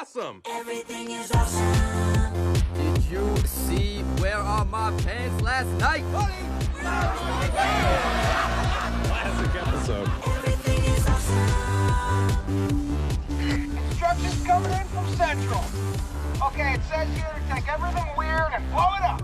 awesome. Everything is awesome. Did you see where are my pants last night? Classic episode. Everything is awesome. Instructions coming in from Central. Okay, it says here to take everything weird and blow it up.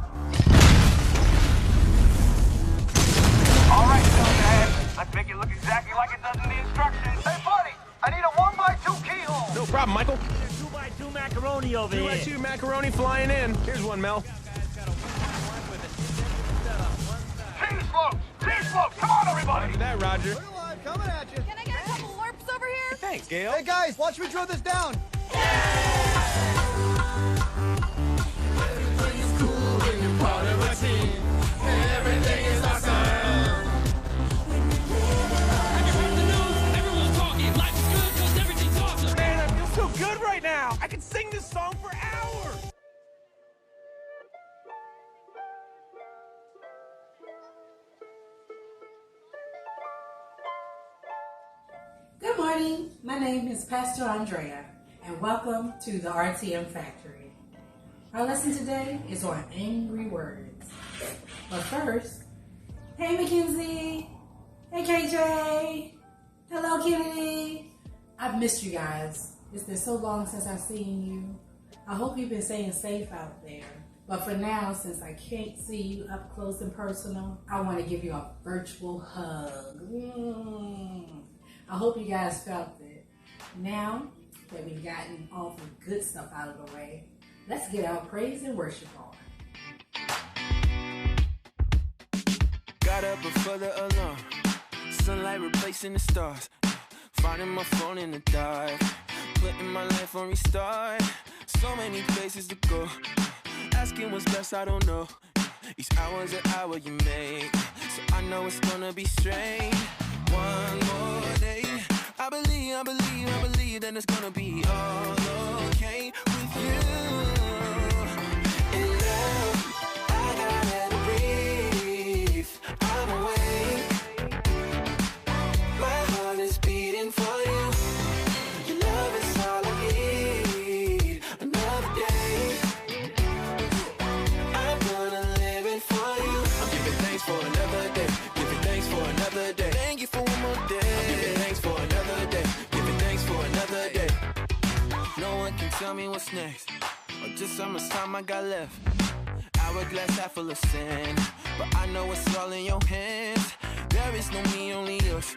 All right, Silverhead. Let's make it look exactly like it does in the instructions. Hey, buddy, I need a 1x2 keyhole. No problem, Michael. 2x2 macaroni over here. 2x2 macaroni flying in. Here's one, Mel. Cheese floats! Cheese floats! Come on, everybody! After that, Roger. Coming at you. Can I get a couple warps over here? Thanks, Gail. Hey guys, watch me drill this down. Man, I feel so good right now. I can sing this song for hours. Good morning. My name is Pastor Andrea, and welcome to the RTM Factory. Our lesson today is on angry words. But first, hey Mackenzie, hey KJ, hello Kennedy. I've missed you guys. It's been so long since I've seen you. I hope you've been staying safe out there. But for now, since I can't see you up close and personal, I want to give you a virtual hug. I hope you guys felt it. Now that we've gotten all the good stuff out of the way, let's get our praise and worship on. Got up before the alarm, sunlight replacing the stars, finding my phone in the dark, putting my life on restart, so many places to go, asking what's best, I don't know, each hour's an hour you make, so I know it's gonna be strange, one more day, I believe that it's gonna be all okay with you, and now I gotta breathe, I'm awake, my heart is beating for you, your love is all I need, another day, I'm gonna live it for you, I'm giving thanks for another day, giving thanks for another day, thank you for one more day, I'm giving thanks for another day, giving thanks for another day, no one can tell me what's next, or just how much time I got left, hourglass half full of sand, but I know it's all in your hands, there is no me, only yours,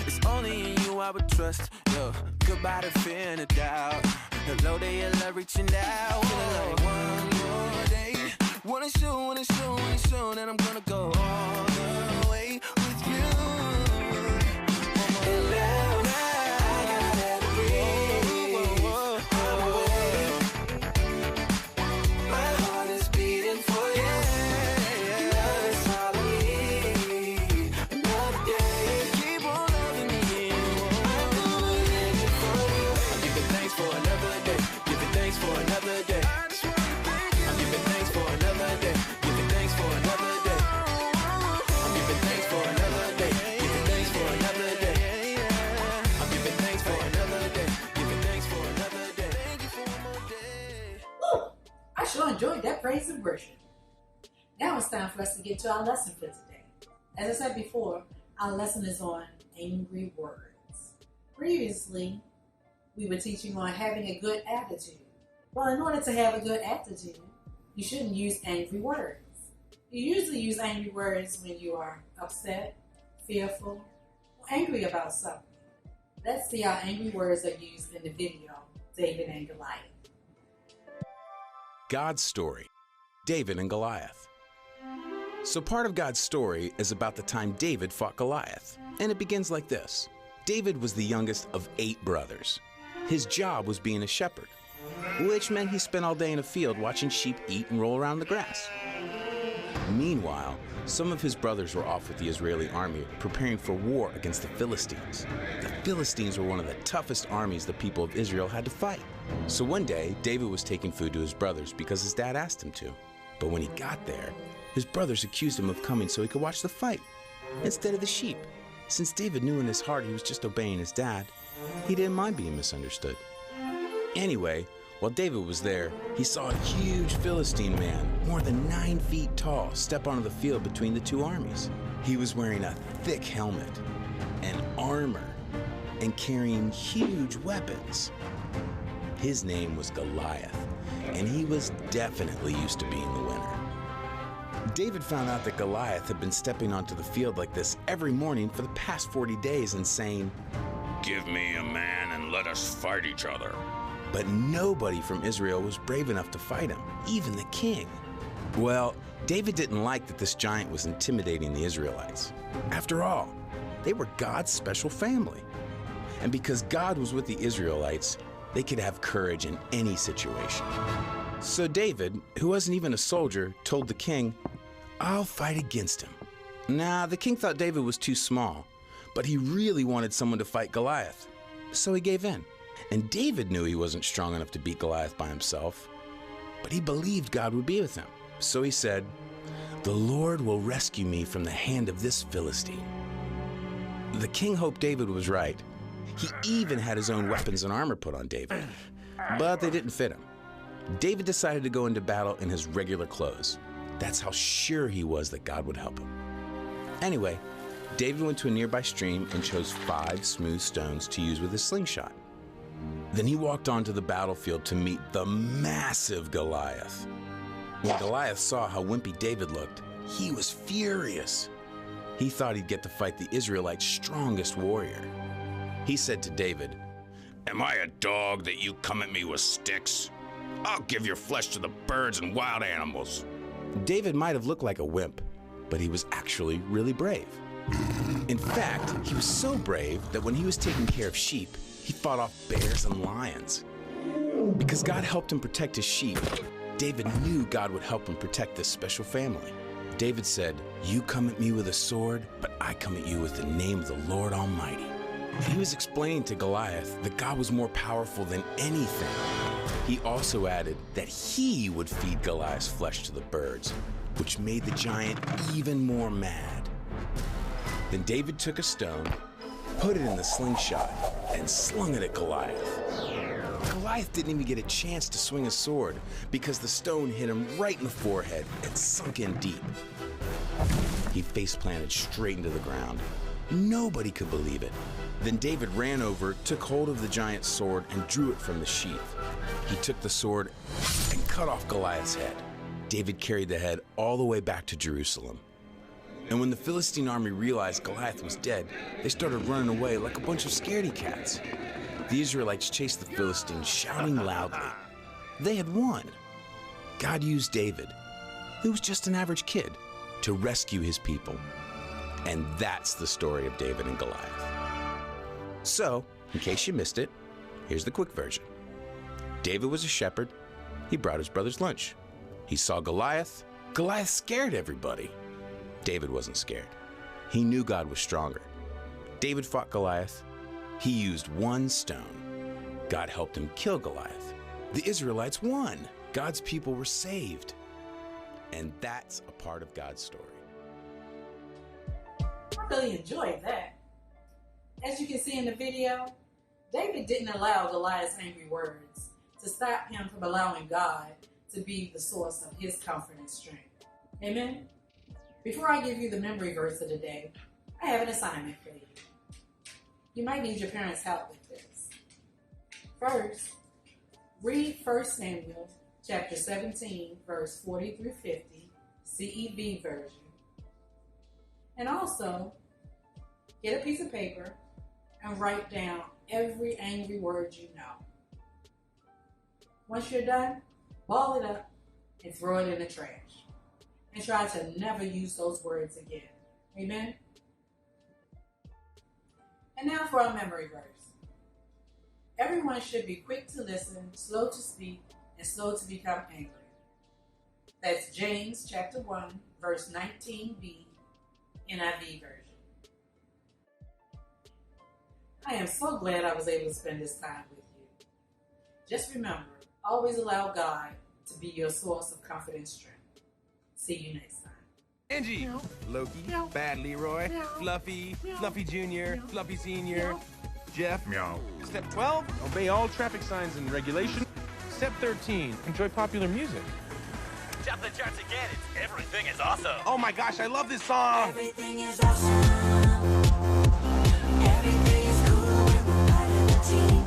it's only in you I would trust, yo, goodbye to fear and a doubt, hello to your love reaching out, feeling like one more day, wanna show that I'm gonna go all the way with you, and now I gotta breathe, I'm awake, my heart is beating for you, your love is all I need, another day, keep on loving me, I'm gonna live it for you, I'm giving thanks for another day, giving thanks for another day, I'm giving thanks for another day, giving thanks for another day, I'm giving thanks for another day, giving thanks for another day, I'm giving thanks for another day, giving thanks for another day, thank you for one more day. Woo! I sure enjoyed that praise and worship. Now it's time for us to get to our lesson for today. As I said before, our lesson is on angry words. Previously, we were teaching on having a good attitude. Well, in order to have a good attitude, you shouldn't use angry words. You usually use angry words when you are upset, fearful, or angry about something. Let's see how angry words are used in the video, David and Goliath. God's story, David and Goliath. So part of God's story is about the time David fought Goliath. And it begins like this. David was the youngest of 8 brothers. His job was being a shepherd, which meant he spent all day in a field watching sheep eat and roll around the grass. Meanwhile, some of his brothers were off with the Israeli army preparing for war against the Philistines. The Philistines were one of the toughest armies the people of Israel had to fight. So one day, David was taking food to his brothers because his dad asked him to. But when he got there, his brothers accused him of coming so he could watch the fight instead of the sheep. Since David knew in his heart he was just obeying his dad, he didn't mind being misunderstood. Anyway, While David was there, he saw a huge Philistine man, more than 9 feet tall, step onto the field between the two armies. He was wearing a thick helmet and armor and carrying huge weapons. His name was Goliath, and he was definitely used to being the winner. David found out that Goliath had been stepping onto the field like this every morning for the past 40 days and saying, "Give me a man and let us fight each other." But nobody from Israel was brave enough to fight him, even the king. Well, David didn't like that this giant was intimidating the Israelites. After all, they were God's special family. And because God was with the Israelites, they could have courage in any situation. So David, who wasn't even a soldier, told the king, "I'll fight against him." Nah, the king thought David was too small, but he really wanted someone to fight Goliath. So he gave in. And David knew he wasn't strong enough to beat Goliath by himself, but he believed God would be with him. So he said, "The Lord will rescue me from the hand of this Philistine." The king hoped David was right. He even had his own weapons and armor put on David, but they didn't fit him. David decided to go into battle in his regular clothes. That's how sure he was that God would help him. Anyway, David went to a nearby stream and chose 5 smooth stones to use with his slingshot. Then he walked onto the battlefield to meet the massive Goliath. When Goliath saw how wimpy David looked, he was furious. He thought he'd get to fight the Israelites' strongest warrior. He said to David, "Am I a dog that you come at me with sticks? I'll give your flesh to the birds and wild animals." David might have looked like a wimp, but he was actually really brave. In fact, he was so brave that when he was taking care of sheep, he fought off bears and lions. Because God helped him protect his sheep, David knew God would help him protect this special family. David said, "You come at me with a sword, but I come at you with the name of the Lord Almighty." He was explaining to Goliath that God was more powerful than anything. He also added that he would feed Goliath's flesh to the birds, which made the giant even more mad. Then David took a stone, put it in the slingshot, and slung it at Goliath. Goliath didn't even get a chance to swing a sword because the stone hit him right in the forehead and sunk in deep. He face-planted straight into the ground. Nobody could believe it. Then David ran over, took hold of the giant's sword, and drew it from the sheath. He took the sword and cut off Goliath's head. David carried the head all the way back to Jerusalem. And when the Philistine army realized Goliath was dead, they started running away like a bunch of scaredy cats. The Israelites chased the Philistines, shouting loudly. They had won. God used David, who was just an average kid, to rescue his people. And that's the story of David and Goliath. So, in case you missed it, here's the quick version. David was a shepherd. He brought his brothers lunch. He saw Goliath. Goliath scared everybody. David wasn't scared. He knew God was stronger. David fought Goliath. He used one stone. God helped him kill Goliath. The Israelites won. God's people were saved. And that's a part of God's story. I really enjoyed that. As you can see in the video, David didn't allow Goliath's angry words to stop him from allowing God to be the source of his comfort and strength. Amen? Before I give you the memory verse of the day, I have an assignment for you. You might need your parents' help with this. First, read 1 Samuel chapter 17, verse 40 through 50, CEV version. And also, get a piece of paper and write down every angry word you know. Once you're done, ball it up and throw it in the trash. And try to never use those words again. Amen? And now for our memory verse. Everyone should be quick to listen, slow to speak, and slow to become angry. That's James chapter 1, verse 19b, NIV version. I am so glad I was able to spend this time with you. Just remember, always allow God to be your source of comfort and strength. See you next time. Angie, Loki, Bad Leroy, Fluffy, Fluffy Jr., Fluffy Sr., Jeff. Step 12, obey all traffic signs and regulations. Step 13, enjoy popular music. Jump the charts again. It's Everything is Awesome. Oh my gosh, I love this song. Everything is awesome. Everything is cool when we're part of the team.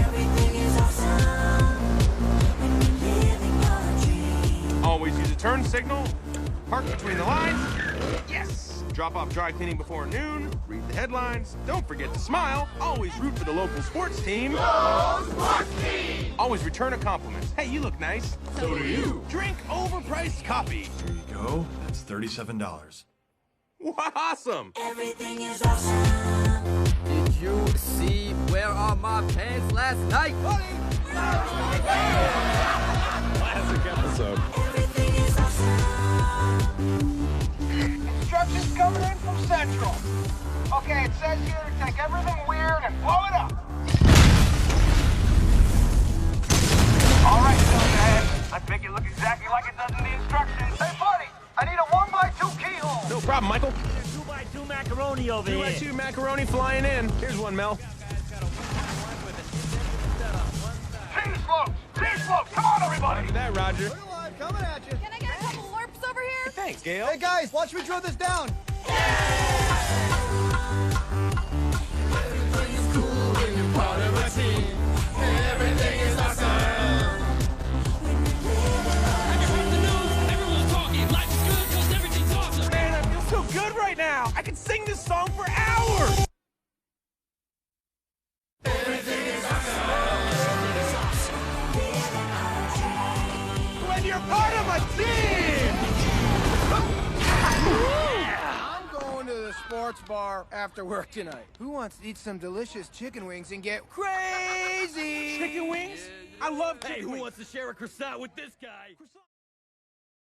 Everything is awesome when we're living our dream. Always use a turn signal. Park between the lines. Yes. Drop off dry cleaning before noon. Read the headlines. Don't forget to smile. Always root for the local sports team. Go sports team! Always return a compliment. Hey, you look nice. So do you. Drink overpriced coffee. Here you go. That's $37. Awesome. Everything is awesome. Did you see Where Are My Pants last night? Classic episode. Everything is awesome. Instructions coming in from Central. Okay, it says here to take everything weird and blow it up. All right, Silverhead. I make it look exactly like it does in the instructions. Hey, buddy, I need a 1x2 keyhole. No problem, Michael. 2x2 macaroni over here. 2x2 macaroni flying in. Here's one, Mel. Cheese floats! Cheese floats! Come on, everybody! Look at that, Roger. We're alive, coming at you. Can I get a couple LARPs over here? Thanks, Gail. Hey guys, watch me drill this down. Man, I feel so good right now. I can sing this song for hours. When you're part of a team. I'm going to the sports bar after work tonight. Who wants to eat some delicious chicken wings and get crazy? Chicken wings? I love chicken Hey, who wings. wants to share a croissant with this guy?